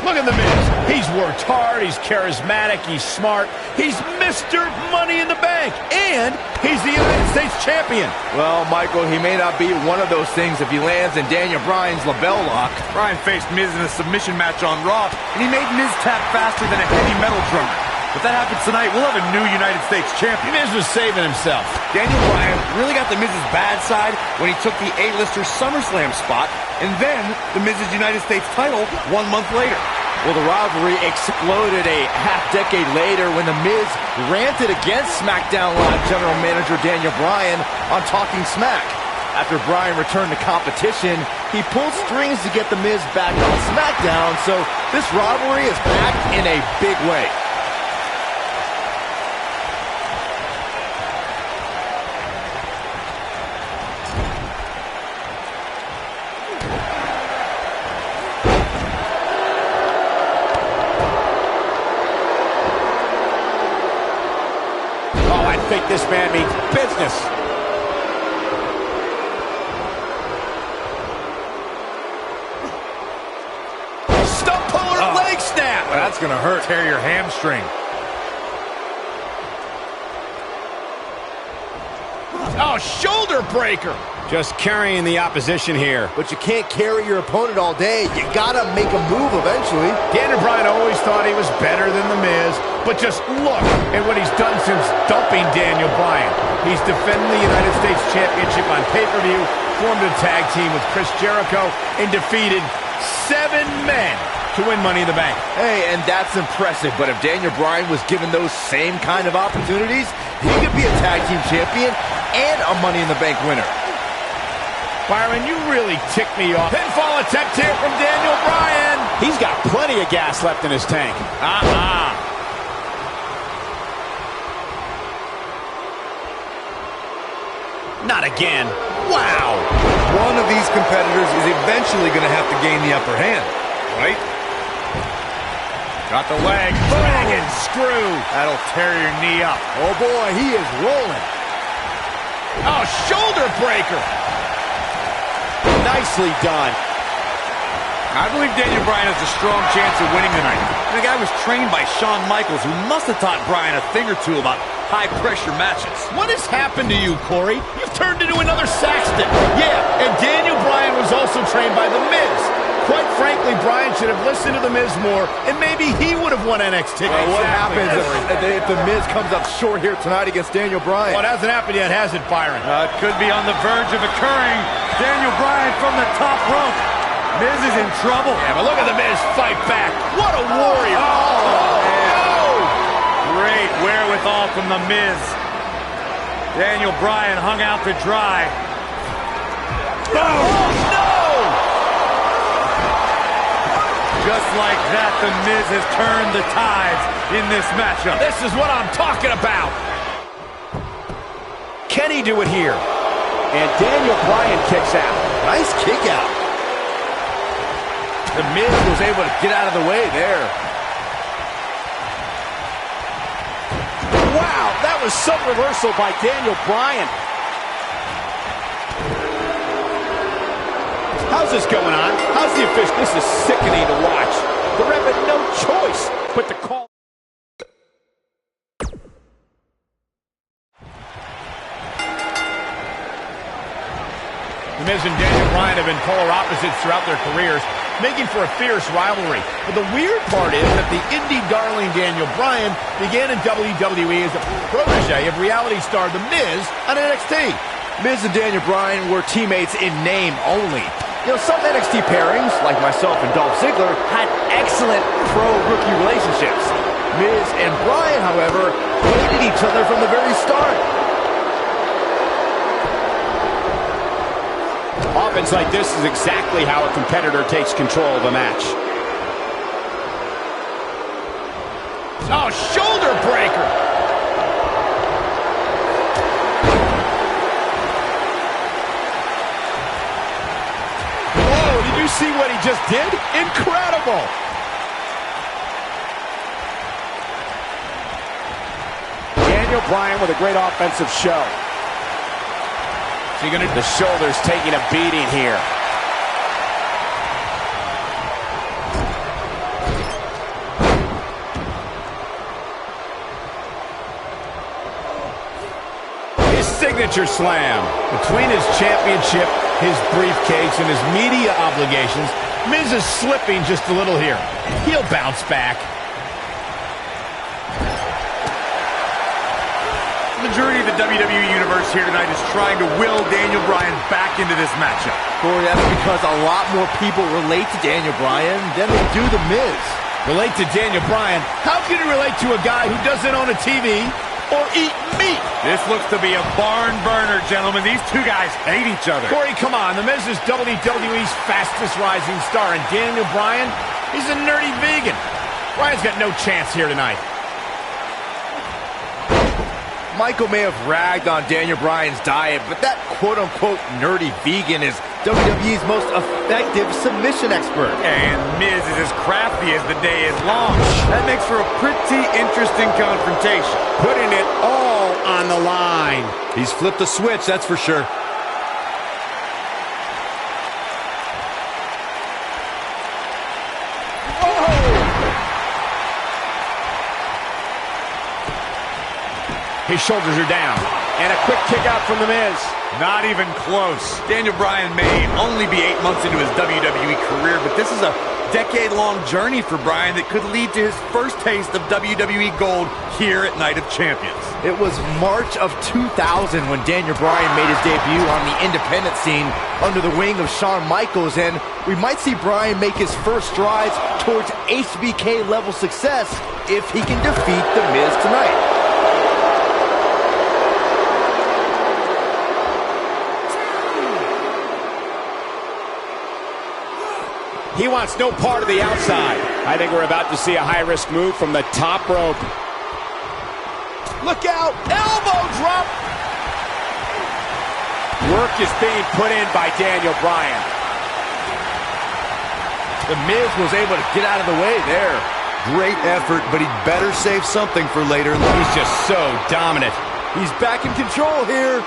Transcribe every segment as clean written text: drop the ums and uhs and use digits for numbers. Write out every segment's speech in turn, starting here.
Look at The Miz. He's worked hard, he's charismatic, he's smart. He's Mr. Money in the Bank, and he's the United States champion. Well, Michael, he may not be one of those things if he lands in Daniel Bryan's label lock. Bryan faced Miz in a submission match on Raw, and he made Miz tap faster than a heavy metal drummer. If that happens tonight, we'll have a new United States champion. Miz was saving himself. Daniel Bryan really got the Miz's bad side when he took the A-lister SummerSlam spot, and then the Miz's United States title 1 month later. Well, the rivalry exploded a half-decade later when The Miz ranted against SmackDown Live General Manager Daniel Bryan on Talking Smack. After Bryan returned to competition, he pulled strings to get The Miz back on SmackDown, so this rivalry is back in a big way. I think this man means business. Stump puller, leg snap. Well, that's going to hurt. Tear your hamstring. Oh, shoulder breaker. Just carrying the opposition here. But you can't carry your opponent all day. You gotta make a move eventually. Daniel Bryan always thought he was better than The Miz, but just look at what he's done since dumping Daniel Bryan. He's defending the United States Championship on pay-per-view, formed a tag team with Chris Jericho, and defeated 7 men to win Money in the Bank. Hey, and that's impressive, but if Daniel Bryan was given those same kind of opportunities, he could be a tag team champion and a Money in the Bank winner. Byron, you really tick me off. Pinfall attempt here from Daniel Bryan. He's got plenty of gas left in his tank. Not again. Wow. One of these competitors is eventually going to have to gain the upper hand, right? Got the leg. Dragon screw. That'll tear your knee up. Oh boy, he is rolling. Oh, shoulder breaker. Nicely done. I believe Daniel Bryan has a strong chance of winning tonight. The guy was trained by Shawn Michaels, who must have taught Bryan a thing or two about high-pressure matches. What has happened to you, Corey? You've turned into another Saxton. Yeah, and Daniel Bryan was also trained by The Miz. Quite frankly, Bryan should have listened to The Miz more, and maybe he would have won NXT. Well, what happens if The Miz comes up short here tonight against Daniel Bryan? Well, it hasn't happened yet, has it, Byron? It could be on the verge of occurring. Daniel Bryan from the top rope. Miz is in trouble. Yeah, but look at The Miz fight back. What a warrior. Oh. Great wherewithal from The Miz. Daniel Bryan hung out to dry. Oh, no! Just like that, The Miz has turned the tides in this matchup. This is what I'm talking about. Can he do it here? And Daniel Bryan kicks out. Nice kick out. The Miz was able to get out of the way there. Wow, that was some reversal by Daniel Bryan. How's this going on? How's the official? This is sickening to watch. The ref had no choice but to call. The Miz and Daniel Bryan have been polar opposites throughout their careers, making for a fierce rivalry. But the weird part is that the indie darling Daniel Bryan began in WWE as a protege of reality star The Miz on NXT. Miz and Daniel Bryan were teammates in name only. You know, some NXT pairings, like myself and Dolph Ziggler, had excellent pro-rookie relationships. Miz and Bryan, however, hated each other from the very start. Offense like this is exactly how a competitor takes control of a match. Oh, shoulder breaker! Whoa, did you see what he just did? Incredible! Daniel Bryan with a great offensive show. The shoulder's taking a beating here. signature slam. Between his championship, his briefcase, and his media obligations, Miz is slipping just a little here. He'll bounce back. The majority of the WWE Universe here tonight is trying to will Daniel Bryan back into this matchup. Corey, that's because a lot more people relate to Daniel Bryan than they do The Miz. Relate to Daniel Bryan? How can you relate to a guy who doesn't own a TV or eat meat? This looks to be a barn burner, gentlemen. These two guys hate each other. Corey, come on. The Miz is WWE's fastest rising star, and Daniel Bryan, he's a nerdy vegan. Bryan's got no chance here tonight. Michael may have ragged on Daniel Bryan's diet, but that quote-unquote nerdy vegan is WWE's most effective submission expert. And Miz is as crafty as the day is long. That makes for a pretty interesting confrontation. Putting it all on the line. He's flipped the switch, that's for sure. His shoulders are down. And a quick kick out from The Miz. Not even close. Daniel Bryan may only be 8 months into his WWE career, but this is a decade-long journey for Bryan that could lead to his first taste of WWE gold here at Night of Champions. It was March of 2000 when Daniel Bryan made his debut on the independent scene under the wing of Shawn Michaels, and we might see Bryan make his first strides towards HBK-level success if he can defeat The Miz tonight. He wants no part of the outside. I think we're about to see a high-risk move from the top rope. Look out! Elbow drop! Work is being put in by Daniel Bryan. The Miz was able to get out of the way there. Great effort, but he'd better save something for later in life. He's just so dominant. He's back in control here.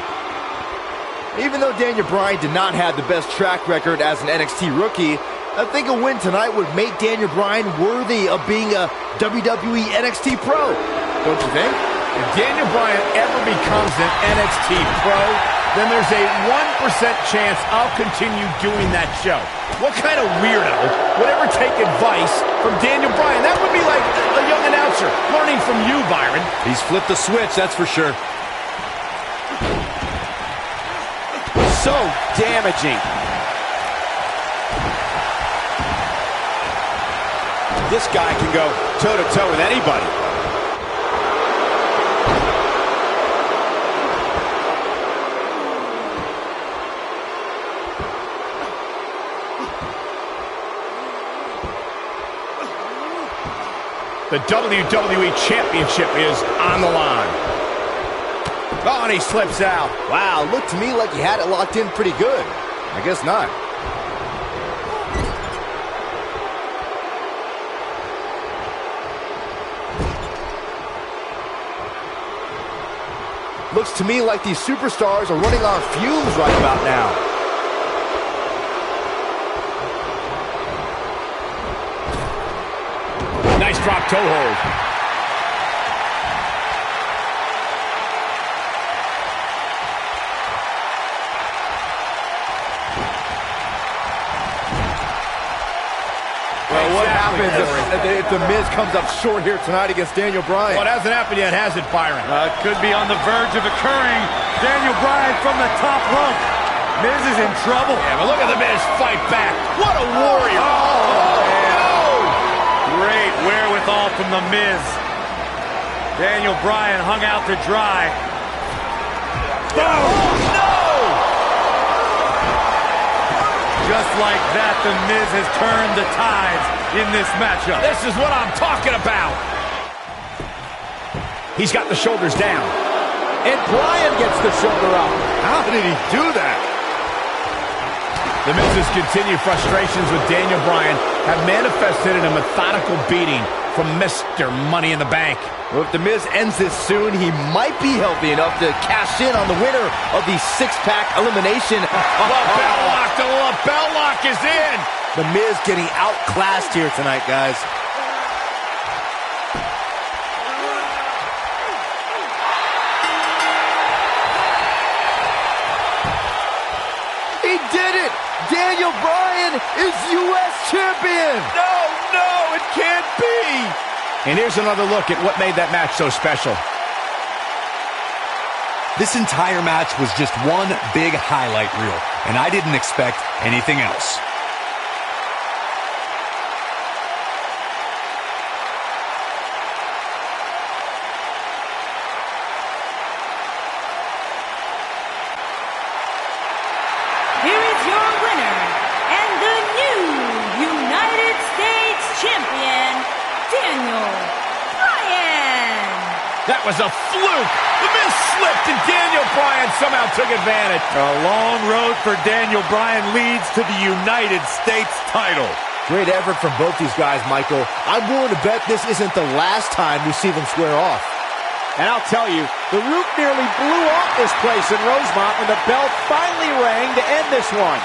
Even though Daniel Bryan did not have the best track record as an NXT rookie, I think a win tonight would make Daniel Bryan worthy of being a WWE NXT Pro. Don't you think? If Daniel Bryan ever becomes an NXT Pro, then there's a 1% chance I'll continue doing that show. What kind of weirdo would ever take advice from Daniel Bryan? That would be like a young announcer learning from you, Byron. He's flipped the switch, that's for sure. So damaging. This guy can go toe-to-toe with anybody. The WWE Championship is on the line. Oh, and he slips out. Wow, looked to me like he had it locked in pretty good. I guess not. Looks to me like these superstars are running on fumes right about now. Nice drop toe hold. Well, what happens if The Miz comes up short here tonight against Daniel Bryan? Well, it hasn't happened yet, has it, Byron? It could be on the verge of occurring. Daniel Bryan from the top rope. Miz is in trouble. Yeah, but look at The Miz fight back. What a warrior. Great wherewithal from The Miz. Daniel Bryan hung out to dry. Boom! No! Just like that, The Miz has turned the tides in this matchup. This is what I'm talking about. He's got the shoulders down. And Bryan gets the shoulder up. How did he do that? The Miz's continued frustrations with Daniel Bryan have manifested in a methodical beating from Mr. Money in the Bank. Well, if The Miz ends this soon, he might be healthy enough to cash in on the winner of the six-pack elimination. Bell lock, the bell lock is in. The Miz getting outclassed here tonight, guys. Daniel Bryan is U.S. champion. No, it can't be. And here's another look at what made that match so special. This entire match was just one big highlight reel, and I didn't expect anything else. Here is your winner, and the new United States Champion, Daniel Bryan. That was a fluke. The Miz slipped, and Daniel Bryan somehow took advantage. A long road for Daniel Bryan leads to the United States title. Great effort from both these guys, Michael. I'm willing to bet this isn't the last time we see them square off. And I'll tell you, the roof nearly blew off this place in Rosemont when the bell finally rang to end this one.